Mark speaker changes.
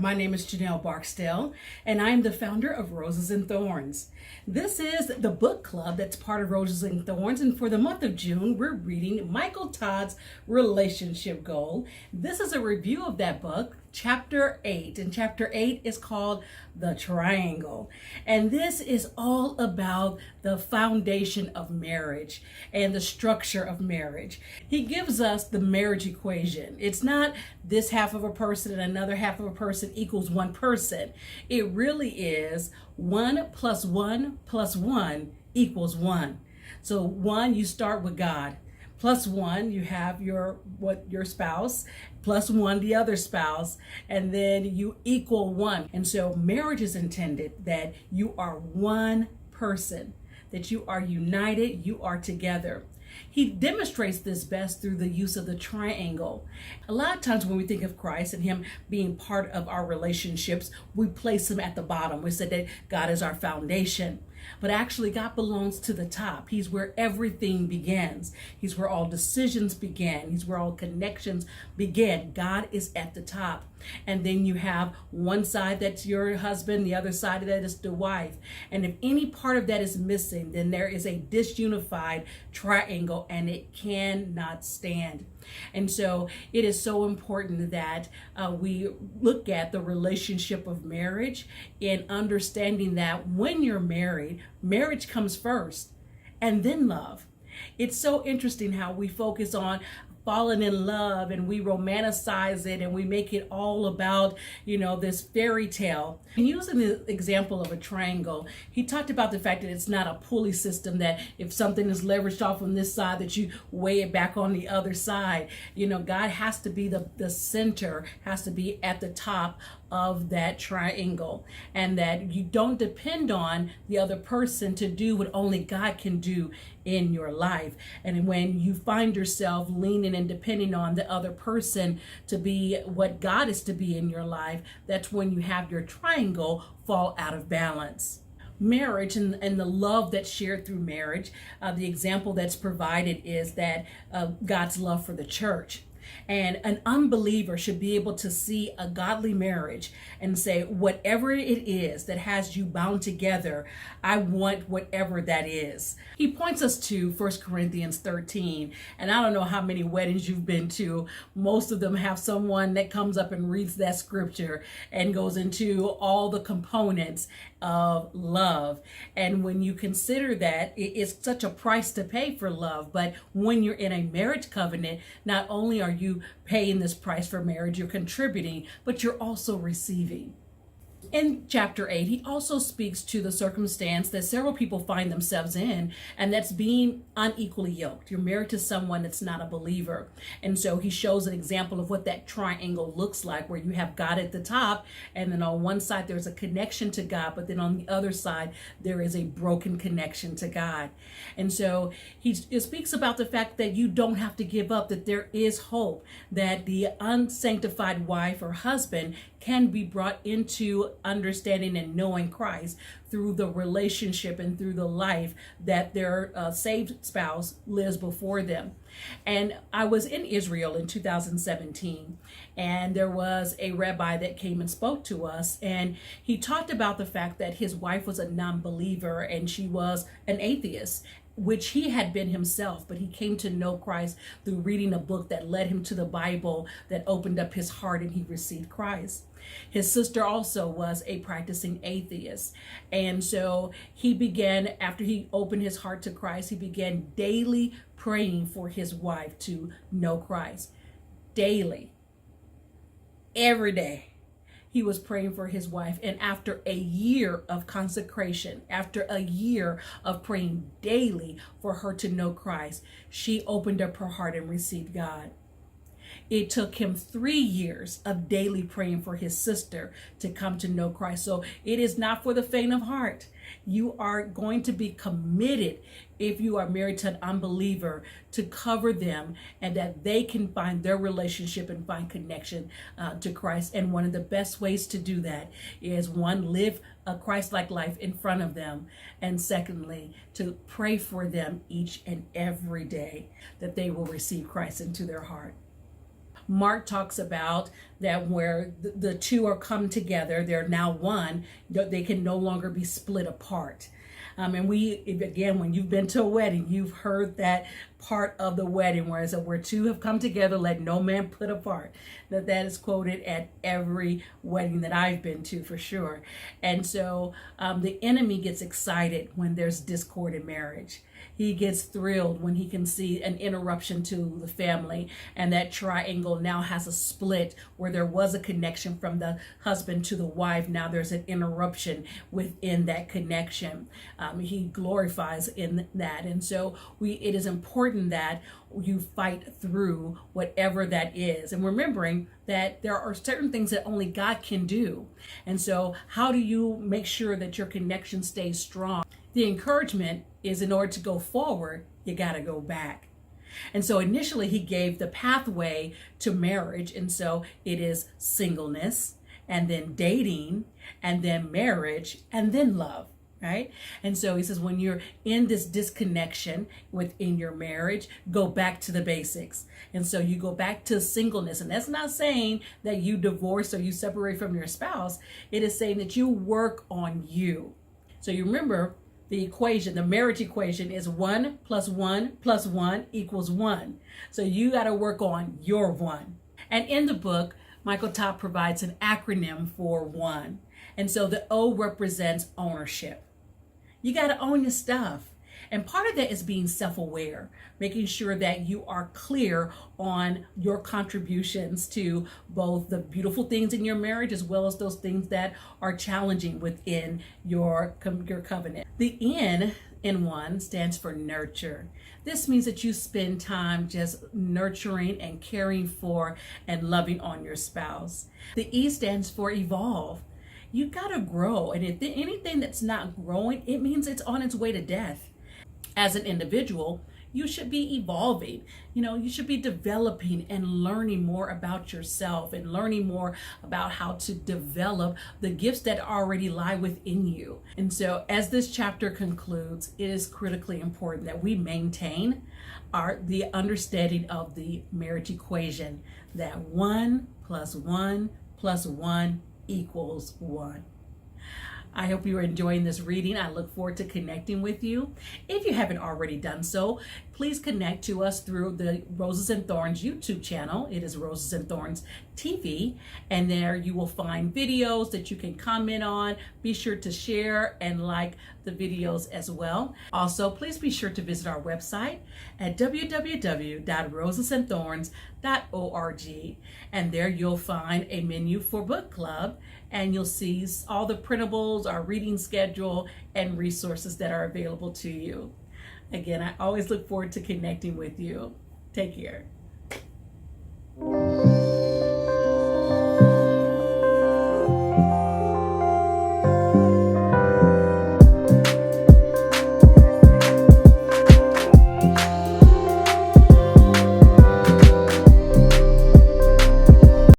Speaker 1: My name is JANEL BARKSDALE, and I'm the founder of Roses and Thorns. This is the book club that's part of Roses and Thorns, and for the month of June, we're reading Michael Todd's Relationship Goal. This is a review of that book, Chapter 8, and Chapter 8 is called The Triangle. And this is all about the foundation of marriage and the structure of marriage. He gives us the marriage equation. It's not this half of a person and another half of a person equals one person. It really is 1 plus 1 plus 1 equals 1. So 1, you start with God. Plus 1, you have your spouse, plus 1, the other spouse, and then you equal 1. And so marriage is intended that you are one person, that you are united, you are together. He demonstrates this best through the use of the triangle. A lot of times when we think of Christ and him being part of our relationships, we place him at the bottom. We said that God is our foundation. But actually, God belongs to the top. He's where everything begins. He's where all decisions begin. He's where all connections begin. God is at the top. And then you have one side that's your husband, the other side of that is the wife. And if any part of that is missing, then there is a disunified triangle and it cannot stand. And so it is so important that we look at the relationship of marriage and understanding that when you're married, marriage comes first and then love. It's so interesting how we focus on falling in love and we romanticize it and we make it all about, this fairy tale. And using the example of a triangle, he talked about the fact that it's not a pulley system, that if something is leveraged off on this side, that you weigh it back on the other side. God has to be the center, has to be at the top of that triangle, and that you don't depend on the other person to do what only God can do in your life. And when you find yourself leaning and depending on the other person to be what God is to be in your life, that's when you have your triangle fall out of balance. Marriage and the love that's shared through marriage, the example that's provided is that God's love for the church. And an unbeliever should be able to see a godly marriage and say, whatever it is that has you bound together, I want whatever that is. He points us to 1 Corinthians 13. And I don't know how many weddings you've been to. Most of them have someone that comes up and reads that scripture and goes into all the components of love. And when you consider that, it's such a price to pay for love. But when you're in a marriage covenant, not only are you paying this price for marriage, you're contributing, but you're also receiving. In chapter 8, he also speaks to the circumstance that several people find themselves in, and that's being unequally yoked. You're married to someone that's not a believer. And so he shows an example of what that triangle looks like, where you have God at the top, and then on one side there's a connection to God, but then on the other side there is a broken connection to God. And so he speaks about the fact that you don't have to give up, that there is hope, that the unsanctified wife or husband can be brought into understanding and knowing Christ through the relationship and through the life that their saved spouse lives before them. And I was in Israel in 2017, and there was a rabbi that came and spoke to us, and he talked about the fact that his wife was a non-believer and she was an atheist, which he had been himself, but he came to know Christ through reading a book that led him to the Bible, that opened up his heart, and he received Christ. His sister also was a practicing atheist. And so he began, after he opened his heart to Christ, he began daily praying for his wife to know Christ. Daily. Every day. He was praying for his wife. And after a year of consecration, after a year of praying daily for her to know Christ, she opened up her heart and received God. It took him 3 years of daily praying for his sister to come to know Christ. So it is not for the faint of heart. You are going to be committed, if you are married to an unbeliever, to cover them and that they can find their relationship and find connection to Christ. And one of the best ways to do that is, one, live a Christ-like life in front of them. And secondly, to pray for them each and every day that they will receive Christ into their heart. Mark talks about that where the two are come together, they're now one, they can no longer be split apart. And again, when you've been to a wedding, you've heard that part of the wedding where it said, where two have come together, let no man put apart. That is quoted at every wedding that I've been to, for sure. And so the enemy gets excited when there's discord in marriage. He gets thrilled when he can see an interruption to the family, and that triangle now has a split where there was a connection from the husband to the wife. Now there's an interruption within that connection. He glorifies in that. And so it is important that you fight through whatever that is. And remembering that there are certain things that only God can do. And so how do you make sure that your connection stays strong? The encouragement is, in order to go forward, you got to go back. And so initially he gave the pathway to marriage. And so it is singleness, and then dating, and then marriage, and then love. Right? And so he says, when you're in this disconnection within your marriage, go back to the basics. And so you go back to singleness. And that's not saying that you divorce or you separate from your spouse. It is saying that you work on you. So you remember the equation, the marriage equation is 1 + 1 + 1 = 1. So you got to work on your one. And in the book, Michael Todd provides an acronym for one. And so the O represents ownership. You got to own your stuff. And part of that is being self-aware, making sure that you are clear on your contributions to both the beautiful things in your marriage as well as those things that are challenging within your covenant. The N in one stands for nurture. This means that you spend time just nurturing and caring for and loving on your spouse. The E stands for evolve. You gotta grow, and if anything that's not growing, it means it's on its way to death. As an individual, you should be evolving. You should be developing and learning more about yourself and learning more about how to develop the gifts that already lie within you. And so as this chapter concludes, it is critically important that we maintain the understanding of the marriage equation, that 1 + 1 + 1 = 1. I hope you are enjoying this reading. I look forward to connecting with you. If you haven't already done so, please connect to us through the Roses and Thorns YouTube channel. It is Roses and Thorns TV, and there you will find videos that you can comment on. Be sure to share and like the videos as well. Also, please be sure to visit our website at www.rosesandthorns.org, and there you'll find a menu for book club, and you'll see all the printables, our reading schedule, and resources that are available to you. Again, I always look forward to connecting with you. Take care.